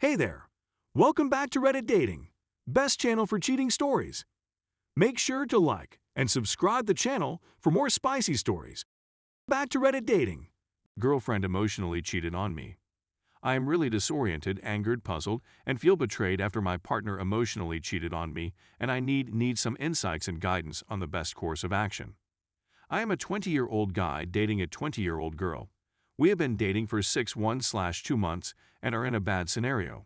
Hey there! Welcome back to Reddit Dating, best channel for cheating stories. Make sure to like and subscribe the channel for more spicy stories. Back to Reddit Dating. Girlfriend emotionally cheated on me. I am really disoriented, angered, puzzled, and feel betrayed after my partner emotionally cheated on me, and I need some insights and guidance on the best course of action. I am a 20-year-old guy dating a 20-year-old girl. We have been dating for 1/2 months and are in a bad scenario.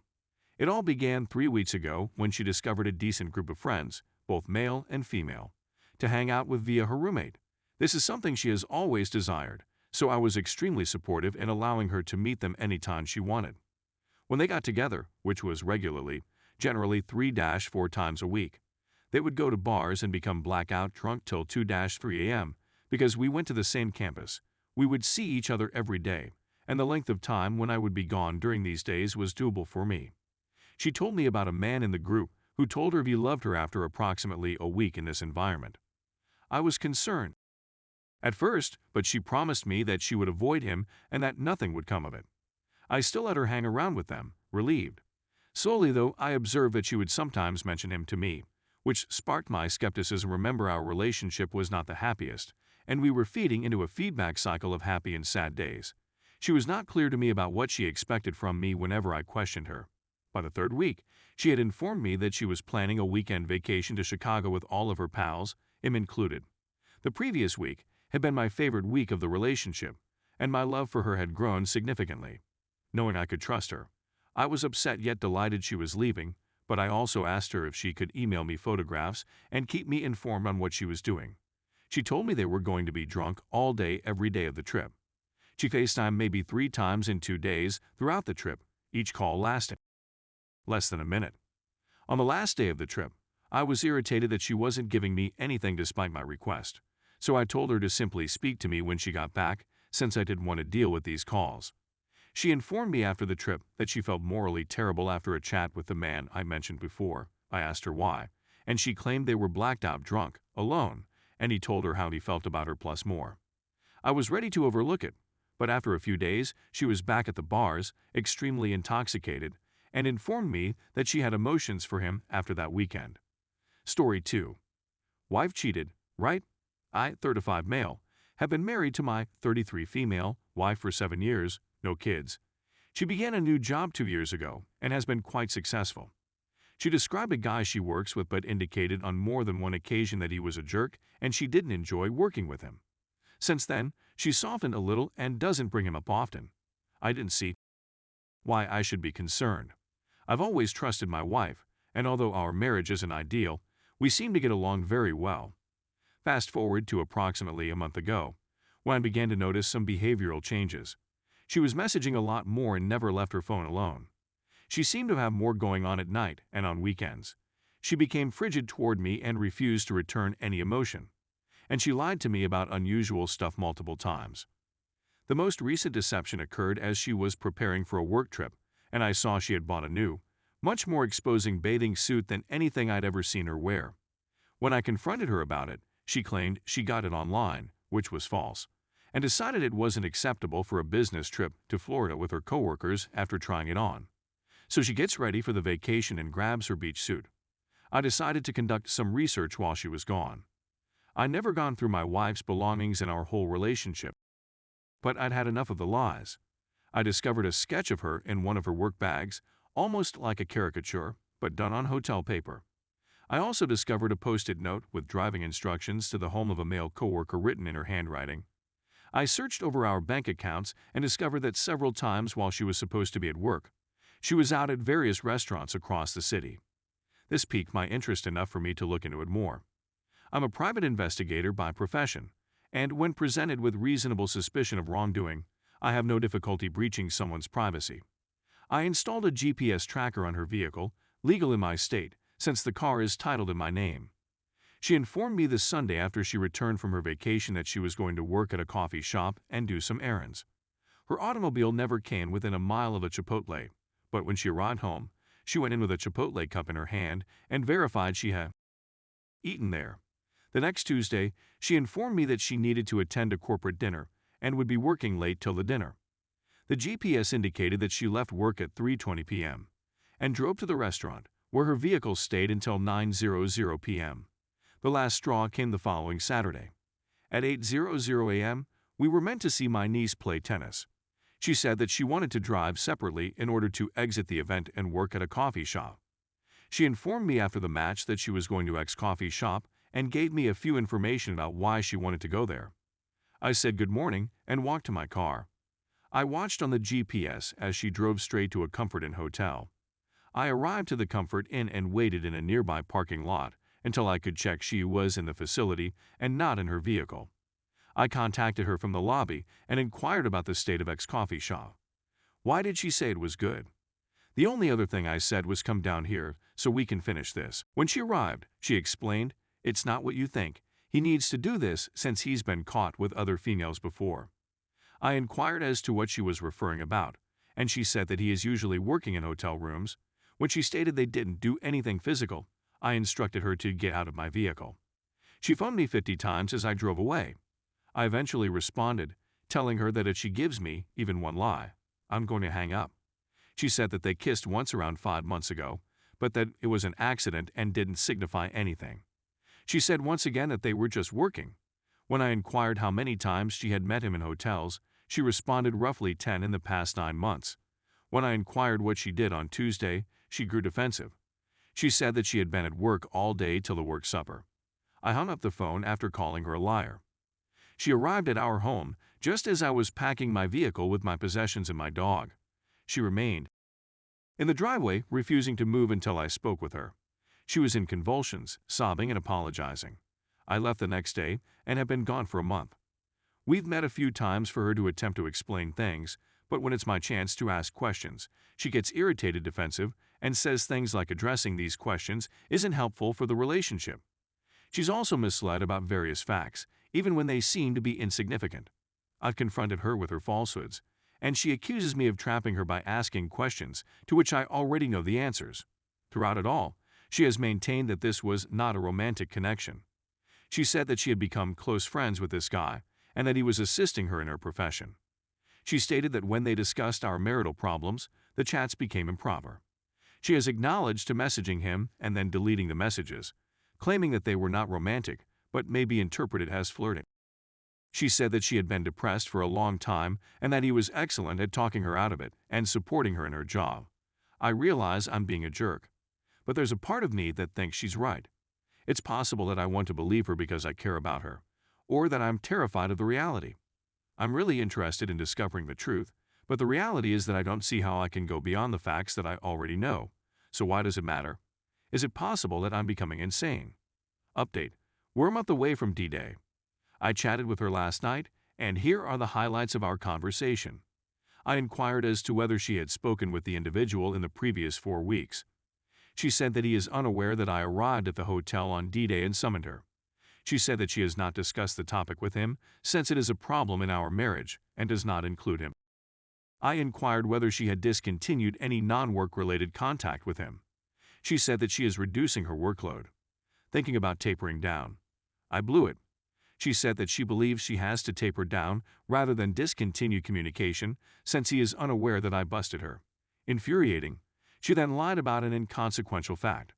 It all began 3 weeks ago when she discovered a decent group of friends, both male and female, to hang out with via her roommate. This is something she has always desired, so I was extremely supportive in allowing her to meet them anytime she wanted. When they got together, which was regularly, generally 3-4 times a week, they would go to bars and become blackout drunk till 2-3 a.m. because we went to the same campus. We would see each other every day, and the length of time when I would be gone during these days was doable for me. She told me about a man in the group who told her he loved her after approximately a week in this environment. I was concerned at first, but she promised me that she would avoid him and that nothing would come of it. I still let her hang around with them, relieved. Slowly, though, I observed that she would sometimes mention him to me, which sparked my skepticism. Remember, our relationship was not the happiest, and we were feeding into a feedback cycle of happy and sad days. She was not clear to me about what she expected from me whenever I questioned her. By the 3rd week, she had informed me that she was planning a weekend vacation to Chicago with all of her pals, him included. The previous week had been my favorite week of the relationship, and my love for her had grown significantly. Knowing I could trust her, I was upset yet delighted she was leaving, but I also asked her if she could email me photographs and keep me informed on what she was doing. She told me they were going to be drunk all day every day of the trip. She FaceTimed maybe 3 times in 2 days throughout the trip, each call lasting less than a minute. On the last day of the trip, I was irritated that she wasn't giving me anything despite my request, so I told her to simply speak to me when she got back, since I didn't want to deal with these calls. She informed me after the trip that she felt morally terrible after a chat with the man I mentioned before. I asked her why, and she claimed they were blacked out drunk, alone, and he told her how he felt about her plus more. I was ready to overlook it, but after a few days, she was back at the bars, extremely intoxicated, and informed me that she had emotions for him after that weekend. Story 2. Wife cheated, right? I, 35 male, have been married to my 33 female wife for 7 years, no kids. She began a new job 2 years ago and has been quite successful. She described a guy she works with but indicated on more than one occasion that he was a jerk and she didn't enjoy working with him. Since then, she softened a little and doesn't bring him up often. I didn't see why I should be concerned. I've always trusted my wife, and although our marriage isn't ideal, we seem to get along very well. Fast forward to approximately a month ago, when I began to notice some behavioral changes. She was messaging a lot more and never left her phone alone. She seemed to have more going on at night and on weekends. She became frigid toward me and refused to return any emotion. And she lied to me about unusual stuff multiple times. The most recent deception occurred as she was preparing for a work trip, and I saw she had bought a new, much more exposing bathing suit than anything I'd ever seen her wear. When I confronted her about it, she claimed she got it online, which was false, and decided it wasn't acceptable for a business trip to Florida with her coworkers after trying it on. So she gets ready for the vacation and grabs her beach suit. I decided to conduct some research while she was gone. I'd never gone through my wife's belongings in our whole relationship, but I'd had enough of the lies. I discovered a sketch of her in one of her work bags, almost like a caricature, but done on hotel paper. I also discovered a post-it note with driving instructions to the home of a male coworker written in her handwriting. I searched over our bank accounts and discovered that several times while she was supposed to be at work, she was out at various restaurants across the city. This piqued my interest enough for me to look into it more. I'm a private investigator by profession, and when presented with reasonable suspicion of wrongdoing, I have no difficulty breaching someone's privacy. I installed a GPS tracker on her vehicle, legal in my state, since the car is titled in my name. She informed me this Sunday after she returned from her vacation that she was going to work at a coffee shop and do some errands. Her automobile never came within a mile of a Chipotle, but when she arrived home, she went in with a Chipotle cup in her hand and verified she had eaten there. The next Tuesday, she informed me that she needed to attend a corporate dinner and would be working late till the dinner. The GPS indicated that she left work at 3:20 p.m., and drove to the restaurant, where her vehicle stayed until 9:00 p.m. The last straw came the following Saturday. At 8:00 a.m., we were meant to see my niece play tennis. She said that she wanted to drive separately in order to exit the event and work at a coffee shop. She informed me after the match that she was going to X coffee shop and gave me a few information about why she wanted to go there. I said good morning and walked to my car. I watched on the GPS as she drove straight to a Comfort Inn hotel. I arrived to the Comfort Inn and waited in a nearby parking lot until I could check she was in the facility and not in her vehicle. I contacted her from the lobby and inquired about the state of X coffee shop. Why did she say it was good? The only other thing I said was come down here so we can finish this. When she arrived, she explained, "It's not what you think. He needs to do this since he's been caught with other females before." I inquired as to what she was referring about, and she said that he is usually working in hotel rooms. When she stated they didn't do anything physical, I instructed her to get out of my vehicle. She phoned me 50 times as I drove away. I eventually responded, telling her that if she gives me even one lie, I'm going to hang up. She said that they kissed once around 5 months ago, but that it was an accident and didn't signify anything. She said once again that they were just working. When I inquired how many times she had met him in hotels, she responded roughly 10 in the past 9 months. When I inquired what she did on Tuesday, she grew defensive. She said that she had been at work all day till the work supper. I hung up the phone after calling her a liar. She arrived at our home just as I was packing my vehicle with my possessions and my dog. She remained in the driveway, refusing to move until I spoke with her. She was in convulsions, sobbing and apologizing. I left the next day and have been gone for a month. We've met a few times for her to attempt to explain things, but when it's my chance to ask questions, she gets irritated, defensive, and says things like addressing these questions isn't helpful for the relationship. She's also misled about various facts, even when they seem to be insignificant. I've confronted her with her falsehoods, and she accuses me of trapping her by asking questions to which I already know the answers. Throughout it all, she has maintained that this was not a romantic connection. She said that she had become close friends with this guy and that he was assisting her in her profession. She stated that when they discussed our marital problems, the chats became improper. She has acknowledged to messaging him and then deleting the messages, claiming that they were not romantic but may be interpreted as flirting. She said that she had been depressed for a long time and that he was excellent at talking her out of it and supporting her in her job. I realize I'm being a jerk, but there's a part of me that thinks she's right. It's possible that I want to believe her because I care about her, or that I'm terrified of the reality. I'm really interested in discovering the truth, but the reality is that I don't see how I can go beyond the facts that I already know. So why does it matter? Is it possible that I'm becoming insane? Update: we're a month away from D-Day. I chatted with her last night, and here are the highlights of our conversation. I inquired as to whether she had spoken with the individual in the previous 4 weeks. She said that he is unaware that I arrived at the hotel on D-Day and summoned her. She said that she has not discussed the topic with him since it is a problem in our marriage and does not include him. I inquired whether she had discontinued any non-work-related contact with him. She said that she is reducing her workload, thinking about tapering down. I blew it. She said that she believes she has to taper down rather than discontinue communication since he is unaware that I busted her. Infuriating. She then lied about an inconsequential fact.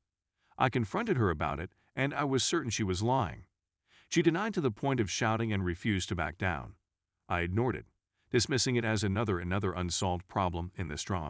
I confronted her about it, and I was certain she was lying. She denied to the point of shouting and refused to back down. I ignored it, dismissing it as another unsolved problem in this drama.